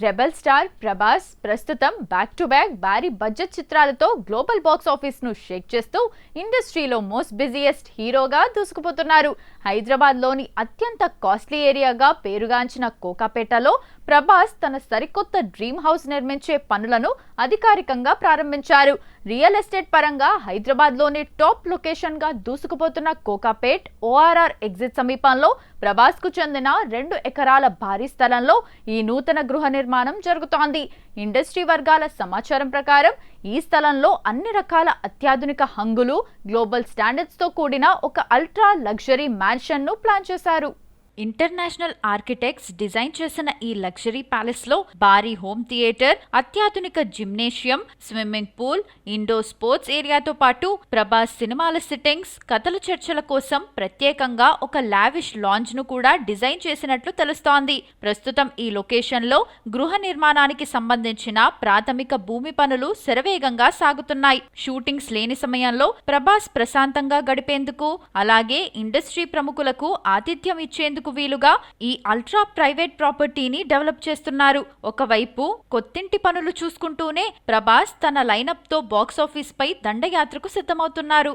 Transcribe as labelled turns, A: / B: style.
A: Rebel star Prabhas ప్రస్తుతం back to back భారీ budget చిత్రాలతో గ్లోబల్ బాక్స్ ఆఫీస్ ను షేక్ చేస్తూ ఇండస్ట్రీలో మోస్ట్ బిజియెస్ట్ హీరోగా దూసుకుపోతున్నారు. హైదరాబాద్ లోని అత్యంత కాస్ట్లీ ఏరియాగా పేరుగాంచిన కోకాపేటలో ప్రభాస్ తన సరికొత్త డ్రీమ్ హౌస్ నిర్మించే పనులను అధికారికంగా ప్రారంభించారు. రియల్ ఎస్టేట్ పరంగా హైదరాబాద్ లోని టాప్ లొకేషన్ గా దూసుకుపోతున్న కోకాపేట్ ఓఆర్ఆర్ ఎగ్జిట్ సమీపంలో ప్రభాస్ కు చెందిన 2 ఎకరాల భారీ స్థలంలో ఈ నూతన గృహ నిర్మాణం జరుగుతోంది. ఇండస్ట్రీ వర్గాల సమాచారం ప్రకారం ఈ స్థలంలో అన్ని రకాల అత్యాధునిక హంగులు, గ్లోబల్ స్టాండర్డ్స్ తో కూడిన ఒక అల్ట్రా లగ్జరీ మ్యాన్షన్ ను ప్లాన్ చేశారు. ఇంటర్నేషనల్ ఆర్కిటెక్ట్స్ డిజైన్ చేసిన ఈ లగ్జరీ ప్యాలెస్ లో భారీ హోమ్ థియేటర్, అత్యాధునిక జిమ్నేషియం, స్విమ్మింగ్ పూల్, ఇండోర్ స్పోర్ట్స్ ఏరియాతో పాటు ప్రభాస్ సినిమాల సిట్టింగ్స్, కథల చర్చల కోసం ప్రత్యేకంగా ఒక లావిష్ లాంజ్ ను కూడా డిజైన్ చేసినట్లు తెలుస్తోంది. ప్రస్తుతం ఈ లొకేషన్ లో గృహ నిర్మాణానికి సంబంధించిన ప్రాథమిక భూమి పనులు శరవేగంగా సాగుతున్నాయి. షూటింగ్స్ లేని సమయంలో ప్రభాస్ ప్రశాంతంగా గడిపేందుకు, అలాగే ఇండస్ట్రీ ప్రముఖులకు ఆతిథ్యం ఇచ్చేందుకు వీలుగా ఈ అల్ట్రా ప్రైవేట్ ప్రాపర్టీని డెవలప్ చేస్తున్నారు. ఒకవైపు కొత్తింటి పనులు చూసుకుంటూనే ప్రభాస్ తన లైనప్ తో బాక్స్ ఆఫీస్ పై దండయాత్రకు సిద్ధమవుతున్నారు.